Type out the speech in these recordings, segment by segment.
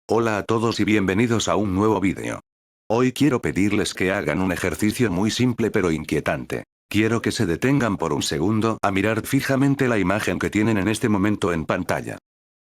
Hola a todos y bienvenidos a un nuevo vídeo. Hoy quiero pedirles que hagan un ejercicio muy simple pero inquietante. Quiero que se detengan por un segundo a mirar fijamente la imagen que tienen en este momento en pantalla.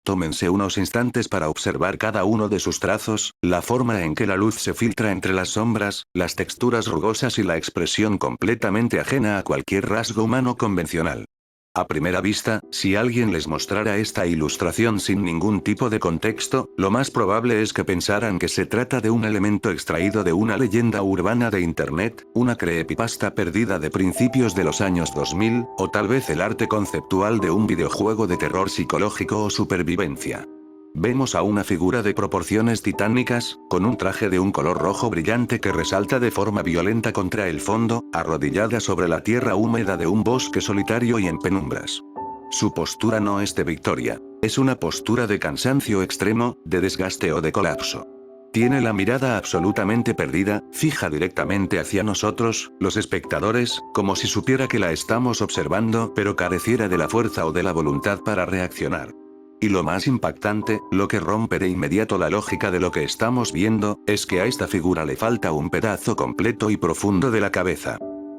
Tómense unos instantes para observar cada uno de sus trazos, la forma en que la luz se filtra entre las sombras, las texturas rugosas y la expresión completamente ajena a cualquier rasgo humano convencional. A primera vista, si alguien les mostrara esta ilustración sin ningún tipo de contexto, lo más probable es que pensaran que se trata de un elemento extraído de una leyenda urbana de Internet, una creepypasta perdida de principios de los años 2000, o tal vez el arte conceptual de un videojuego de terror psicológico o supervivencia. Vemos a una figura de proporciones titánicas, con un traje de un color rojo brillante que resalta de forma violenta contra el fondo, arrodillada sobre la tierra húmeda de un bosque solitario y en penumbras. Su postura no es de victoria, es una postura de cansancio extremo, de desgaste o de colapso. Tiene la mirada absolutamente perdida, fija directamente hacia nosotros, los espectadores, como si supiera que la estamos observando, pero careciera de la fuerza o de la voluntad para reaccionar. Y lo más impactante, lo que rompe de inmediato la lógica de lo que estamos viendo, es que a esta figura le falta un pedazo completo y profundo de la cabeza.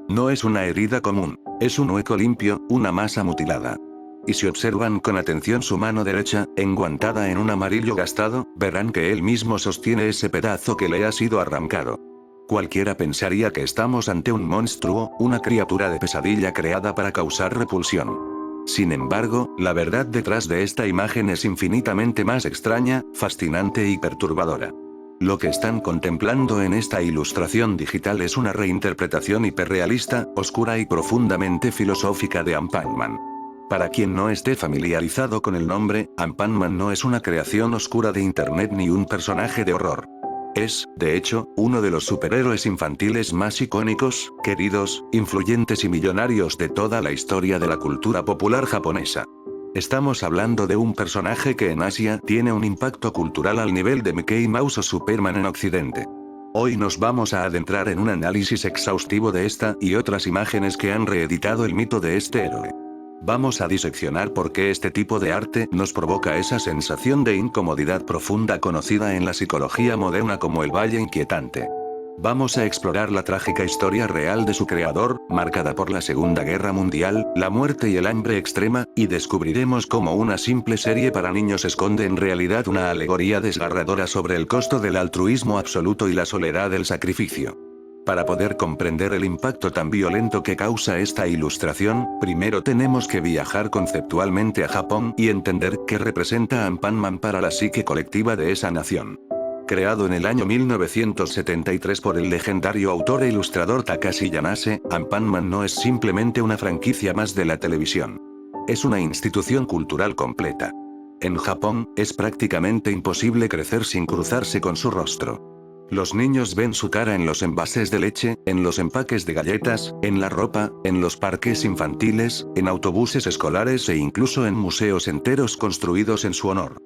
No es una herida común, es un hueco limpio, una masa mutilada. Y si observan con atención su mano derecha, enguantada en un amarillo gastado, verán que él mismo sostiene ese pedazo que le ha sido arrancado. Cualquiera pensaría que estamos ante un monstruo, una criatura de pesadilla creada para causar repulsión. Sin embargo, la verdad detrás de esta imagen es infinitamente más extraña, fascinante y perturbadora. Lo que están contemplando en esta ilustración digital es una reinterpretación hiperrealista, oscura y profundamente filosófica de Ant-Man. Para quien no esté familiarizado con el nombre, Ant-Man no es una creación oscura de Internet ni un personaje de horror. Es, de hecho, uno de los superhéroes infantiles más icónicos, queridos, influyentes y millonarios de toda la historia de la cultura popular japonesa. Estamos hablando de un personaje que en Asia tiene un impacto cultural al nivel de Mickey Mouse o Superman en Occidente. Hoy nos vamos a adentrar en un análisis exhaustivo de esta y otras imágenes que han reeditado el mito de este héroe. Vamos a diseccionar por qué este tipo de arte nos provoca esa sensación de incomodidad profunda conocida en la psicología moderna como el valle inquietante. Vamos a explorar la trágica historia real de su creador, marcada por la Segunda Guerra Mundial, la muerte y el hambre extrema, y descubriremos cómo una simple serie para niños esconde en realidad una alegoría desgarradora sobre el costo del altruismo absoluto y la soledad del sacrificio. Para poder comprender el impacto tan violento que causa esta ilustración, primero tenemos que viajar conceptualmente a Japón y entender qué representa Ant-Man para la psique colectiva de esa nación. Creado en el año 1973 por el legendario autor e ilustrador Takashi Yanase, Ant-Man no es simplemente una franquicia más de la televisión. Es una institución cultural completa. En Japón, es prácticamente imposible crecer sin cruzarse con su rostro. Los niños ven su cara en los envases de leche, en los empaques de galletas, en la ropa, en los parques infantiles, en autobuses escolares e incluso en museos enteros construidos en su honor.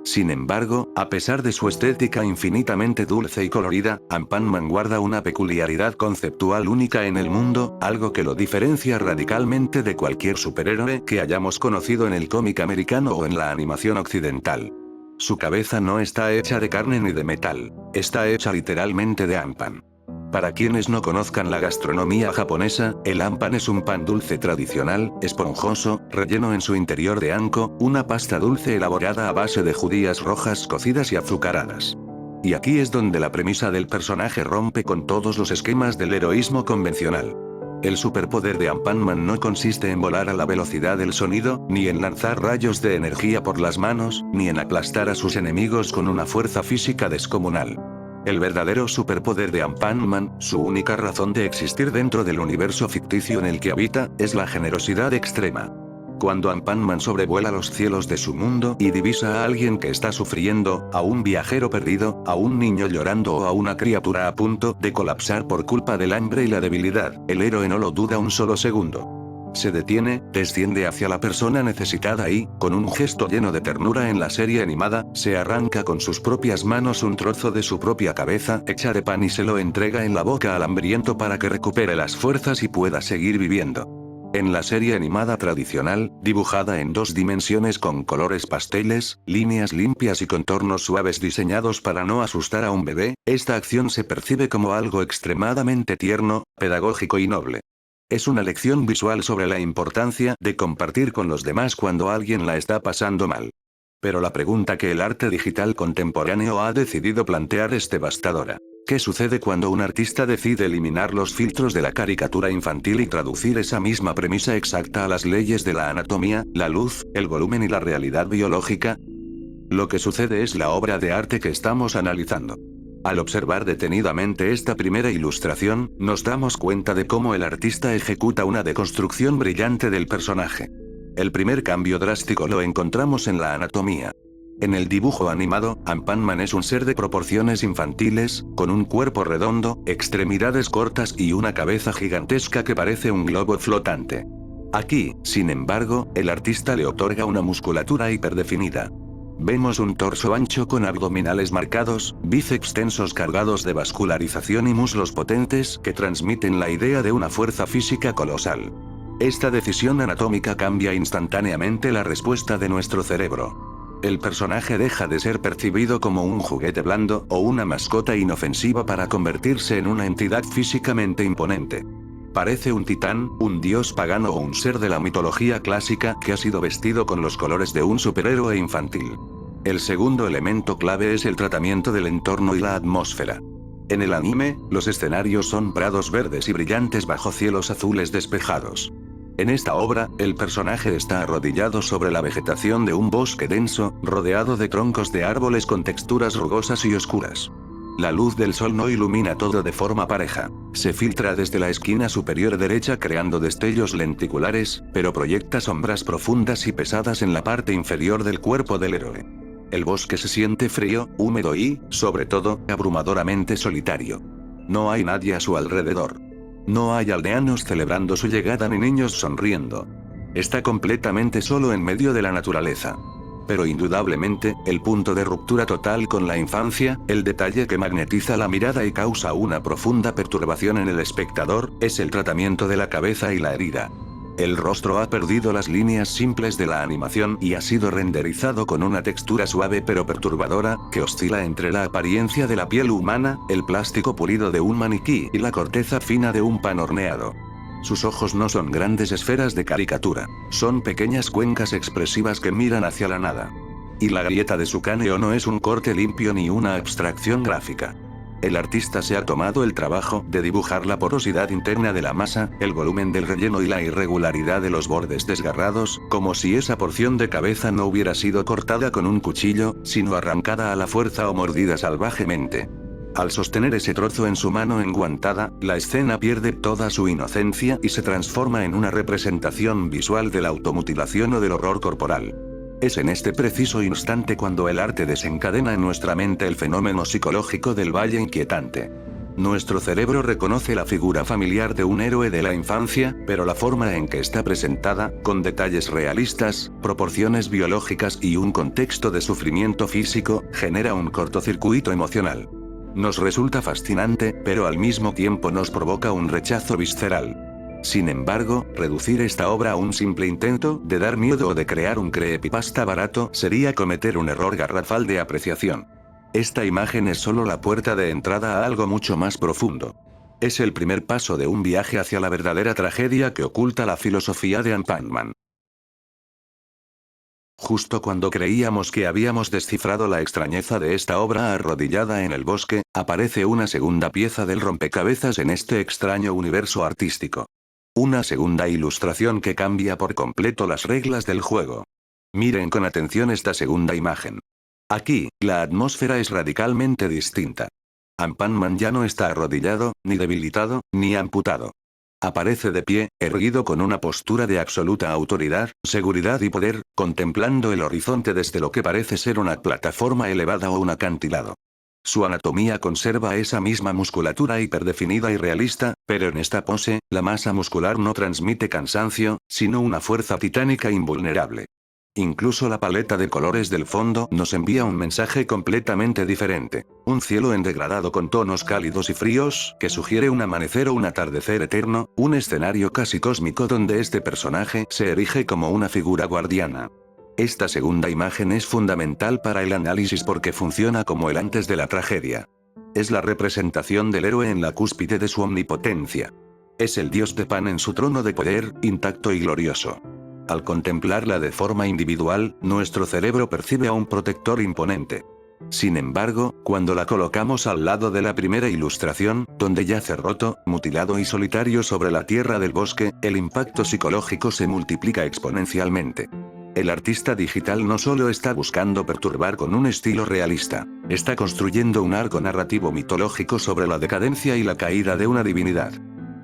Sin embargo, a pesar de su estética infinitamente dulce y colorida, Ant-Man guarda una peculiaridad conceptual única en el mundo, algo que lo diferencia radicalmente de cualquier superhéroe que hayamos conocido en el cómic americano o en la animación occidental. Su cabeza no está hecha de carne ni de metal, está hecha literalmente de Ant-Man. Para quienes no conozcan la gastronomía japonesa, el Ant-Man es un pan dulce tradicional, esponjoso, relleno en su interior de anko, una pasta dulce elaborada a base de judías rojas cocidas y azucaradas. Y aquí es donde la premisa del personaje rompe con todos los esquemas del heroísmo convencional. El superpoder de Ant-Man no consiste en volar a la velocidad del sonido, ni en lanzar rayos de energía por las manos, ni en aplastar a sus enemigos con una fuerza física descomunal. El verdadero superpoder de Ant-Man, su única razón de existir dentro del universo ficticio en el que habita, es la generosidad extrema. Cuando Ant-Man sobrevuela los cielos de su mundo y divisa a alguien que está sufriendo, a un viajero perdido, a un niño llorando o a una criatura a punto de colapsar por culpa del hambre y la debilidad, el héroe no lo duda un solo segundo. Se detiene, desciende hacia la persona necesitada y, con un gesto lleno de ternura en la serie animada, se arranca con sus propias manos un trozo de su propia cabeza hecha de pan y se lo entrega en la boca al hambriento para que recupere las fuerzas y pueda seguir viviendo. En la serie animada tradicional, dibujada en 2 dimensiones con colores pasteles, líneas limpias y contornos suaves diseñados para no asustar a un bebé, esta acción se percibe como algo extremadamente tierno, pedagógico y noble. Es una lección visual sobre la importancia de compartir con los demás cuando alguien la está pasando mal. Pero la pregunta que el arte digital contemporáneo ha decidido plantear es devastadora. ¿Qué sucede cuando un artista decide eliminar los filtros de la caricatura infantil y traducir esa misma premisa exacta a las leyes de la anatomía, la luz, el volumen y la realidad biológica? Lo que sucede es la obra de arte que estamos analizando. Al observar detenidamente esta primera ilustración, nos damos cuenta de cómo el artista ejecuta una deconstrucción brillante del personaje. El primer cambio drástico lo encontramos en la anatomía. En el dibujo animado, Ant-Man es un ser de proporciones infantiles, con un cuerpo redondo, extremidades cortas y una cabeza gigantesca que parece un globo flotante. Aquí, sin embargo, el artista le otorga una musculatura hiperdefinida. Vemos un torso ancho con abdominales marcados, bíceps tensos cargados de vascularización y muslos potentes que transmiten la idea de una fuerza física colosal. Esta decisión anatómica cambia instantáneamente la respuesta de nuestro cerebro. El personaje deja de ser percibido como un juguete blando o una mascota inofensiva para convertirse en una entidad físicamente imponente. Parece un titán, un dios pagano o un ser de la mitología clásica que ha sido vestido con los colores de un superhéroe infantil. El segundo elemento clave es el tratamiento del entorno y la atmósfera. En el anime, los escenarios son prados verdes y brillantes bajo cielos azules despejados. En esta obra, el personaje está arrodillado sobre la vegetación de un bosque denso, rodeado de troncos de árboles con texturas rugosas y oscuras. La luz del sol no ilumina todo de forma pareja. Se filtra desde la esquina superior derecha creando destellos lenticulares, pero proyecta sombras profundas y pesadas en la parte inferior del cuerpo del héroe. El bosque se siente frío, húmedo y, sobre todo, abrumadoramente solitario. No hay nadie a su alrededor. No hay aldeanos celebrando su llegada ni niños sonriendo. Está completamente solo en medio de la naturaleza. Pero indudablemente, el punto de ruptura total con la infancia, el detalle que magnetiza la mirada y causa una profunda perturbación en el espectador, es el tratamiento de la cabeza y la herida. El rostro ha perdido las líneas simples de la animación y ha sido renderizado con una textura suave pero perturbadora, que oscila entre la apariencia de la piel humana, el plástico pulido de un maniquí y la corteza fina de un pan horneado. Sus ojos no son grandes esferas de caricatura, son pequeñas cuencas expresivas que miran hacia la nada. Y la grieta de su cráneo no es un corte limpio ni una abstracción gráfica. El artista se ha tomado el trabajo de dibujar la porosidad interna de la masa, el volumen del relleno y la irregularidad de los bordes desgarrados, como si esa porción de cabeza no hubiera sido cortada con un cuchillo, sino arrancada a la fuerza o mordida salvajemente. Al sostener ese trozo en su mano enguantada, la escena pierde toda su inocencia y se transforma en una representación visual de la automutilación o del horror corporal. Es en este preciso instante cuando el arte desencadena en nuestra mente el fenómeno psicológico del valle inquietante. Nuestro cerebro reconoce la figura familiar de un héroe de la infancia, pero la forma en que está presentada, con detalles realistas, proporciones biológicas y un contexto de sufrimiento físico, genera un cortocircuito emocional. Nos resulta fascinante, pero al mismo tiempo nos provoca un rechazo visceral. Sin embargo, reducir esta obra a un simple intento de dar miedo o de crear un creepypasta barato sería cometer un error garrafal de apreciación. Esta imagen es solo la puerta de entrada a algo mucho más profundo. Es el primer paso de un viaje hacia la verdadera tragedia que oculta la filosofía de Ant-Man. Justo cuando creíamos que habíamos descifrado la extrañeza de esta obra arrodillada en el bosque, aparece una segunda pieza del rompecabezas en este extraño universo artístico. Una segunda ilustración que cambia por completo las reglas del juego. Miren con atención esta segunda imagen. Aquí, la atmósfera es radicalmente distinta. Ant-Man ya no está arrodillado, ni debilitado, ni amputado. Aparece de pie, erguido con una postura de absoluta autoridad, seguridad y poder, contemplando el horizonte desde lo que parece ser una plataforma elevada o un acantilado. Su anatomía conserva esa misma musculatura hiperdefinida y realista, pero en esta pose, la masa muscular no transmite cansancio, sino una fuerza titánica invulnerable. Incluso la paleta de colores del fondo nos envía un mensaje completamente diferente. Un cielo en degradado con tonos cálidos y fríos, que sugiere un amanecer o un atardecer eterno, un escenario casi cósmico donde este personaje se erige como una figura guardiana. Esta segunda imagen es fundamental para el análisis porque funciona como el antes de la tragedia. Es la representación del héroe en la cúspide de su omnipotencia. Es el dios de Pan en su trono de poder, intacto y glorioso. Al contemplarla de forma individual, nuestro cerebro percibe a un protector imponente. Sin embargo, cuando la colocamos al lado de la primera ilustración, donde yace roto, mutilado y solitario sobre la tierra del bosque, el impacto psicológico se multiplica exponencialmente. El artista digital no solo está buscando perturbar con un estilo realista, está construyendo un arco narrativo mitológico sobre la decadencia y la caída de una divinidad.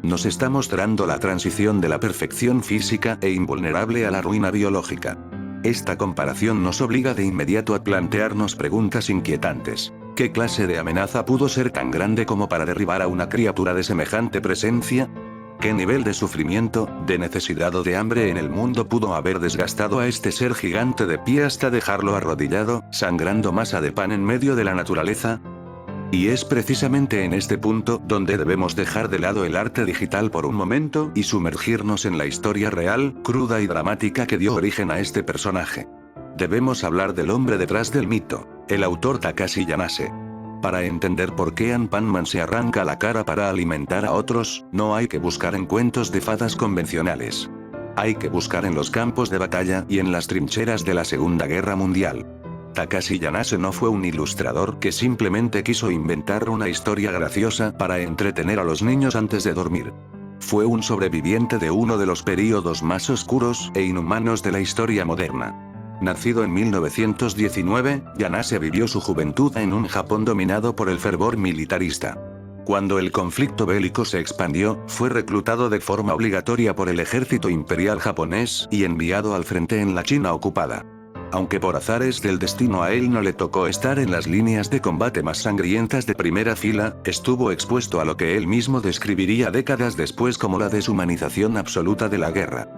Nos está mostrando la transición de la perfección física e invulnerable a la ruina biológica. Esta comparación nos obliga de inmediato a plantearnos preguntas inquietantes. ¿Qué clase de amenaza pudo ser tan grande como para derribar a una criatura de semejante presencia? ¿Qué nivel de sufrimiento, de necesidad o de hambre en el mundo pudo haber desgastado a este ser gigante de pie hasta dejarlo arrodillado, sangrando masa de pan en medio de la naturaleza? Y es precisamente en este punto donde debemos dejar de lado el arte digital por un momento y sumergirnos en la historia real, cruda y dramática que dio origen a este personaje. Debemos hablar del hombre detrás del mito, el autor Takashi Yanase. Para entender por qué Ant-Man se arranca la cara para alimentar a otros, no hay que buscar en cuentos de fadas convencionales. Hay que buscar en los campos de batalla y en las trincheras de la Segunda Guerra Mundial. Takashi Yanase no fue un ilustrador que simplemente quiso inventar una historia graciosa para entretener a los niños antes de dormir. Fue un sobreviviente de uno de los períodos más oscuros e inhumanos de la historia moderna. Nacido en 1919, Yanase vivió su juventud en un Japón dominado por el fervor militarista. Cuando el conflicto bélico se expandió, fue reclutado de forma obligatoria por el ejército imperial japonés y enviado al frente en la China ocupada. Aunque por azares del destino a él no le tocó estar en las líneas de combate más sangrientas de primera fila, estuvo expuesto a lo que él mismo describiría décadas después como la deshumanización absoluta de la guerra.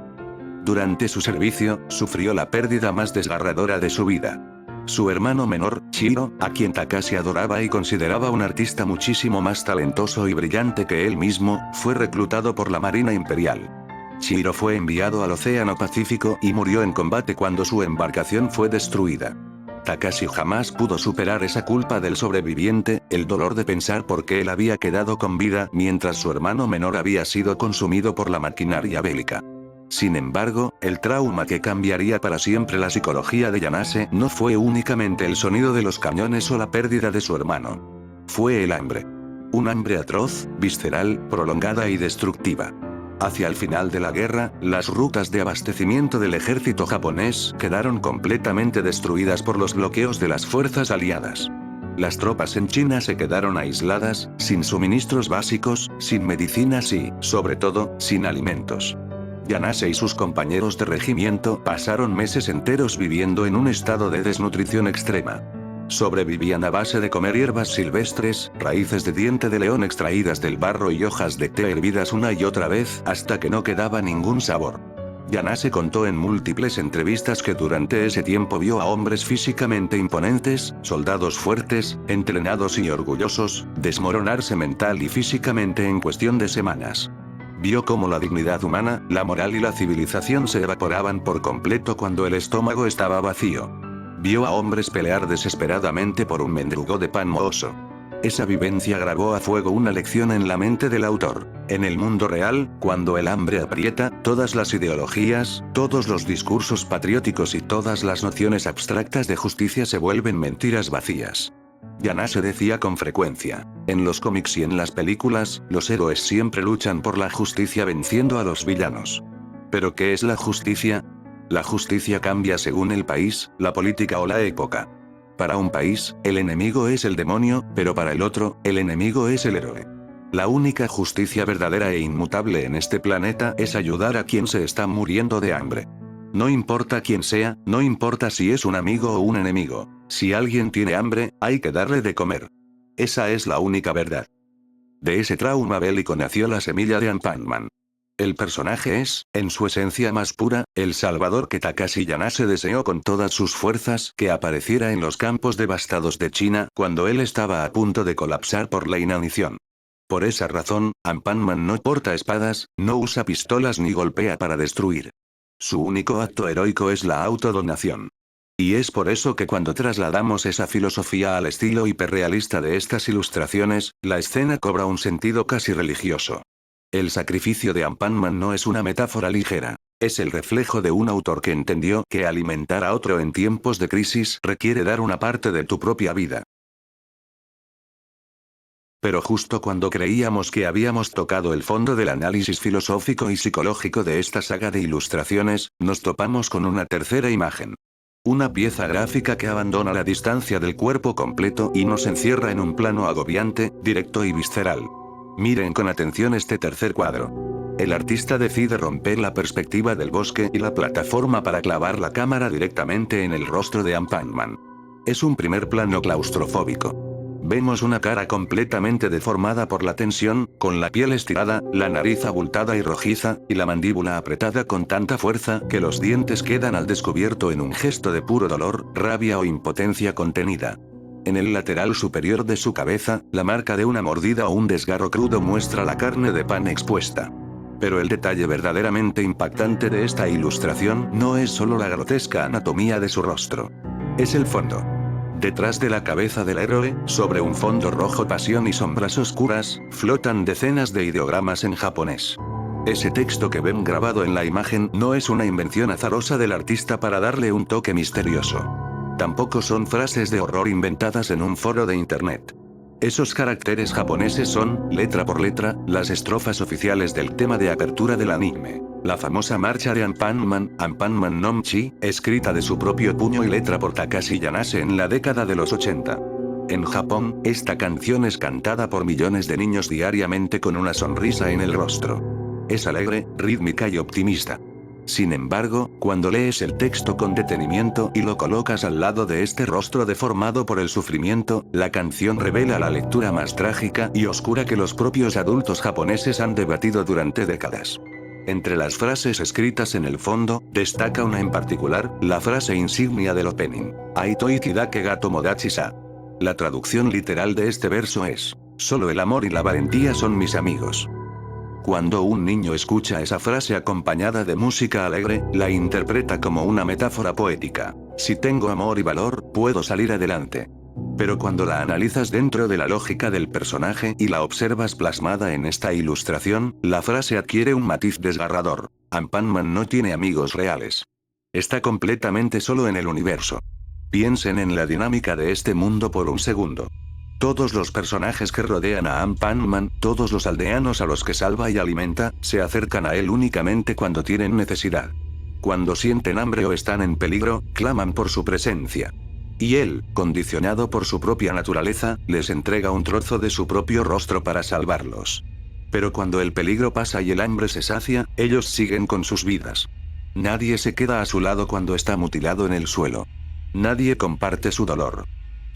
Durante su servicio, sufrió la pérdida más desgarradora de su vida. Su hermano menor, Chihiro, a quien Takashi adoraba y consideraba un artista muchísimo más talentoso y brillante que él mismo, fue reclutado por la Marina Imperial. Chihiro fue enviado al Océano Pacífico y murió en combate cuando su embarcación fue destruida. Takashi jamás pudo superar esa culpa del sobreviviente, el dolor de pensar por qué él había quedado con vida mientras su hermano menor había sido consumido por la maquinaria bélica. Sin embargo, el trauma que cambiaría para siempre la psicología de Yanase no fue únicamente el sonido de los cañones o la pérdida de su hermano. Fue el hambre. Un hambre atroz, visceral, prolongada y destructiva. Hacia el final de la guerra, las rutas de abastecimiento del ejército japonés quedaron completamente destruidas por los bloqueos de las fuerzas aliadas. Las tropas en China se quedaron aisladas, sin suministros básicos, sin medicinas y, sobre todo, sin alimentos. Yanase y sus compañeros de regimiento pasaron meses enteros viviendo en un estado de desnutrición extrema. Sobrevivían a base de comer hierbas silvestres, raíces de diente de león extraídas del barro y hojas de té hervidas una y otra vez hasta que no quedaba ningún sabor. Yanase contó en múltiples entrevistas que durante ese tiempo vio a hombres físicamente imponentes, soldados fuertes, entrenados y orgullosos, desmoronarse mental y físicamente en cuestión de semanas. Vio cómo la dignidad humana, la moral y la civilización se evaporaban por completo cuando el estómago estaba vacío. Vio a hombres pelear desesperadamente por un mendrugo de pan mohoso. Esa vivencia grabó a fuego una lección en la mente del autor. En el mundo real, cuando el hambre aprieta, todas las ideologías, todos los discursos patrióticos y todas las nociones abstractas de justicia se vuelven mentiras vacías. Yanase decía con frecuencia, en los cómics y en las películas, los héroes siempre luchan por la justicia venciendo a los villanos. ¿Pero qué es la justicia? La justicia cambia según el país, la política o la época. Para un país, el enemigo es el demonio, pero para el otro, el enemigo es el héroe. La única justicia verdadera e inmutable en este planeta es ayudar a quien se está muriendo de hambre. No importa quién sea, no importa si es un amigo o un enemigo. Si alguien tiene hambre, hay que darle de comer. Esa es la única verdad. De ese trauma bélico nació la semilla de Ant-Man. El personaje es, en su esencia más pura, el salvador que Takashi Yanase deseó con todas sus fuerzas que apareciera en los campos devastados de China cuando él estaba a punto de colapsar por la inanición. Por esa razón, Anpanman no porta espadas, no usa pistolas ni golpea para destruir. Su único acto heroico es la autodonación. Y es por eso que cuando trasladamos esa filosofía al estilo hiperrealista de estas ilustraciones, la escena cobra un sentido casi religioso. El sacrificio de Anpanman no es una metáfora ligera. Es el reflejo de un autor que entendió que alimentar a otro en tiempos de crisis requiere dar una parte de tu propia vida. Pero justo cuando creíamos que habíamos tocado el fondo del análisis filosófico y psicológico de esta saga de ilustraciones, nos topamos con una tercera imagen. Una pieza gráfica que abandona la distancia del cuerpo completo y nos encierra en un plano agobiante, directo y visceral. Miren con atención este tercer cuadro. El artista decide romper la perspectiva del bosque y la plataforma para clavar la cámara directamente en el rostro de Anpanman. Es un primer plano claustrofóbico. Vemos una cara completamente deformada por la tensión, con la piel estirada, la nariz abultada y rojiza, y la mandíbula apretada con tanta fuerza que los dientes quedan al descubierto en un gesto de puro dolor, rabia o impotencia contenida. En el lateral superior de su cabeza, la marca de una mordida o un desgarro crudo muestra la carne de pan expuesta. Pero el detalle verdaderamente impactante de esta ilustración no es solo la grotesca anatomía de su rostro. Es el fondo. Detrás de la cabeza del héroe, sobre un fondo rojo pasión y sombras oscuras, flotan decenas de ideogramas en japonés. Ese texto que ven grabado en la imagen no es una invención azarosa del artista para darle un toque misterioso. Tampoco son frases de horror inventadas en un foro de internet. Esos caracteres japoneses son, letra por letra, las estrofas oficiales del tema de apertura del anime. La famosa marcha de Anpanman, Anpanman no Mchi, escrita de su propio puño y letra por Takashi Yanase en la década de los 80. En Japón, esta canción es cantada por millones de niños diariamente con una sonrisa en el rostro. Es alegre, rítmica y optimista. Sin embargo, cuando lees el texto con detenimiento y lo colocas al lado de este rostro deformado por el sufrimiento, la canción revela la lectura más trágica y oscura que los propios adultos japoneses han debatido durante décadas. Entre las frases escritas en el fondo, destaca una en particular, la frase insignia del opening, Aitoiki dake ga tomodachi-sa. La traducción literal de este verso es, solo el amor y la valentía son mis amigos. Cuando un niño escucha esa frase acompañada de música alegre, la interpreta como una metáfora poética. Si tengo amor y valor, puedo salir adelante. Pero cuando la analizas dentro de la lógica del personaje y la observas plasmada en esta ilustración, la frase adquiere un matiz desgarrador. Anpanman no tiene amigos reales. Está completamente solo en el universo. Piensen en la dinámica de este mundo por un segundo. Todos los personajes que rodean a Anpanman, todos los aldeanos a los que salva y alimenta, se acercan a él únicamente cuando tienen necesidad. Cuando sienten hambre o están en peligro, claman por su presencia. Y él, condicionado por su propia naturaleza, les entrega un trozo de su propio rostro para salvarlos. Pero cuando el peligro pasa y el hambre se sacia, ellos siguen con sus vidas. Nadie se queda a su lado cuando está mutilado en el suelo. Nadie comparte su dolor.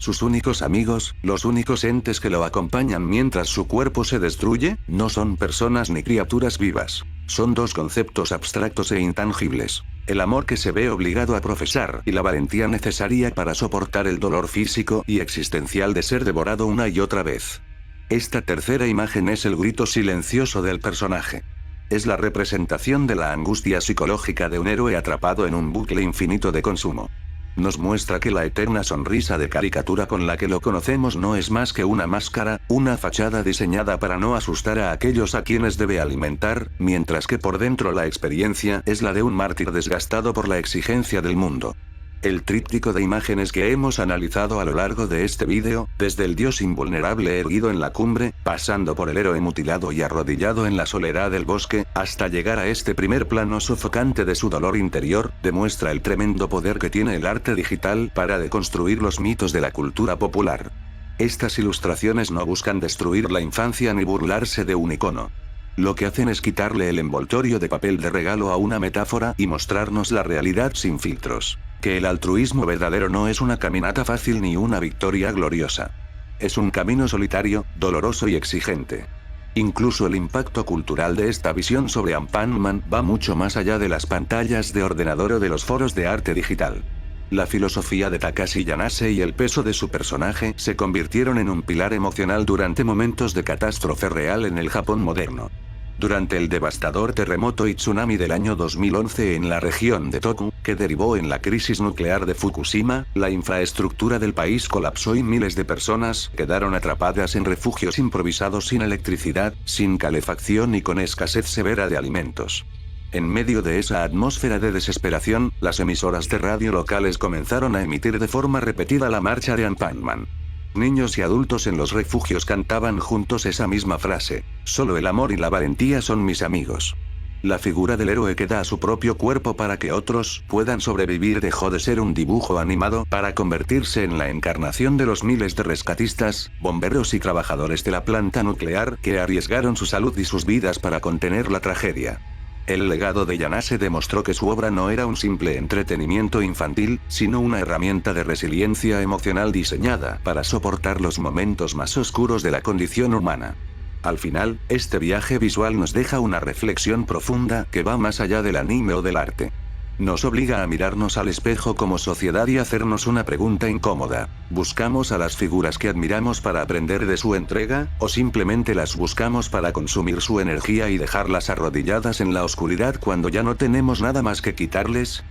Sus únicos amigos, los únicos entes que lo acompañan mientras su cuerpo se destruye, no son personas ni criaturas vivas. Son dos conceptos abstractos e intangibles. El amor que se ve obligado a profesar y la valentía necesaria para soportar el dolor físico y existencial de ser devorado una y otra vez. Esta tercera imagen es el grito silencioso del personaje. Es la representación de la angustia psicológica de un héroe atrapado en un bucle infinito de consumo. Nos muestra que la eterna sonrisa de caricatura con la que lo conocemos no es más que una máscara, una fachada diseñada para no asustar a aquellos a quienes debe alimentar, mientras que por dentro la experiencia es la de un mártir desgastado por la exigencia del mundo. El tríptico de imágenes que hemos analizado a lo largo de este vídeo, desde el dios invulnerable erguido en la cumbre, pasando por el héroe mutilado y arrodillado en la soledad del bosque, hasta llegar a este primer plano sofocante de su dolor interior, demuestra el tremendo poder que tiene el arte digital para deconstruir los mitos de la cultura popular. Estas ilustraciones no buscan destruir la infancia ni burlarse de un icono. Lo que hacen es quitarle el envoltorio de papel de regalo a una metáfora y mostrarnos la realidad sin filtros. Que el altruismo verdadero no es una caminata fácil ni una victoria gloriosa. Es un camino solitario, doloroso y exigente. Incluso el impacto cultural de esta visión sobre Ant-Man va mucho más allá de las pantallas de ordenador o de los foros de arte digital. La filosofía de Takashi Yanase y el peso de su personaje se convirtieron en un pilar emocional durante momentos de catástrofe real en el Japón moderno. Durante el devastador terremoto y tsunami del año 2011 en la región de Toku, que derivó en la crisis nuclear de Fukushima, la infraestructura del país colapsó y miles de personas quedaron atrapadas en refugios improvisados sin electricidad, sin calefacción y con escasez severa de alimentos. En medio de esa atmósfera de desesperación, las emisoras de radio locales comenzaron a emitir de forma repetida la marcha de Ant-Man. Niños y adultos en los refugios cantaban juntos esa misma frase: solo el amor y la valentía son mis amigos. La figura del héroe que da su propio cuerpo para que otros puedan sobrevivir dejó de ser un dibujo animado para convertirse en la encarnación de los miles de rescatistas, bomberos y trabajadores de la planta nuclear que arriesgaron su salud y sus vidas para contener la tragedia. El legado de Yanase demostró que su obra no era un simple entretenimiento infantil, sino una herramienta de resiliencia emocional diseñada para soportar los momentos más oscuros de la condición humana. Al final, este viaje visual nos deja una reflexión profunda que va más allá del anime o del arte. Nos obliga a mirarnos al espejo como sociedad y hacernos una pregunta incómoda: ¿buscamos a las figuras que admiramos para aprender de su entrega, o simplemente las buscamos para consumir su energía y dejarlas arrodilladas en la oscuridad cuando ya no tenemos nada más que quitarles?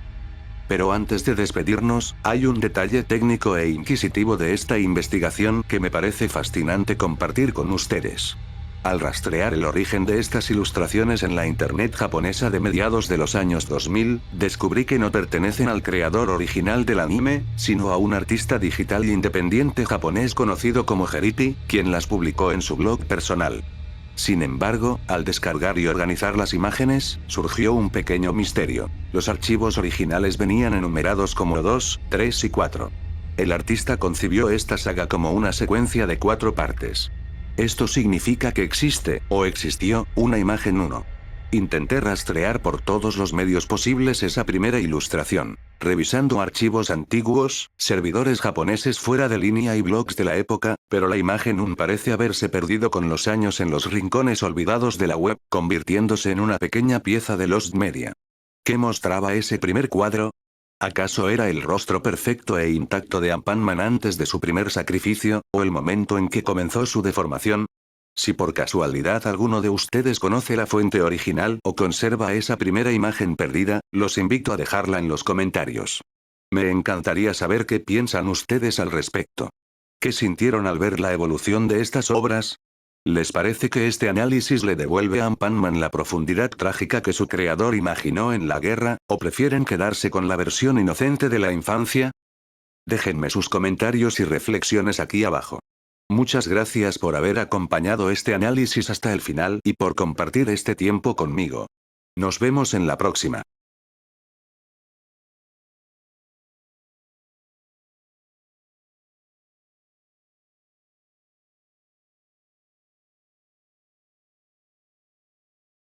Pero antes de despedirnos, hay un detalle técnico e inquisitivo de esta investigación que me parece fascinante compartir con ustedes. Al rastrear el origen de estas ilustraciones en la internet japonesa de mediados de los años 2000, descubrí que no pertenecen al creador original del anime, sino a un artista digital independiente japonés conocido como Heripi, quien las publicó en su blog personal. Sin embargo, al descargar y organizar las imágenes, surgió un pequeño misterio. Los archivos originales venían enumerados como 2, 3 y 4. El artista concibió esta saga como una secuencia de 4 partes. Esto significa que existe, o existió, una imagen 1. Intenté rastrear por todos los medios posibles esa primera ilustración, revisando archivos antiguos, servidores japoneses fuera de línea y blogs de la época, pero la imagen 1 parece haberse perdido con los años en los rincones olvidados de la web, convirtiéndose en una pequeña pieza de Lost Media. ¿Qué mostraba ese primer cuadro? ¿Acaso era el rostro perfecto e intacto de Ant-Man antes de su primer sacrificio, o el momento en que comenzó su deformación? Si por casualidad alguno de ustedes conoce la fuente original o conserva esa primera imagen perdida, los invito a dejarla en los comentarios. Me encantaría saber qué piensan ustedes al respecto. ¿Qué sintieron al ver la evolución de estas obras? ¿Les parece que este análisis le devuelve a Ant-Man la profundidad trágica que su creador imaginó en la guerra, o prefieren quedarse con la versión inocente de la infancia? Déjenme sus comentarios y reflexiones aquí abajo. Muchas gracias por haber acompañado este análisis hasta el final y por compartir este tiempo conmigo. Nos vemos en la próxima.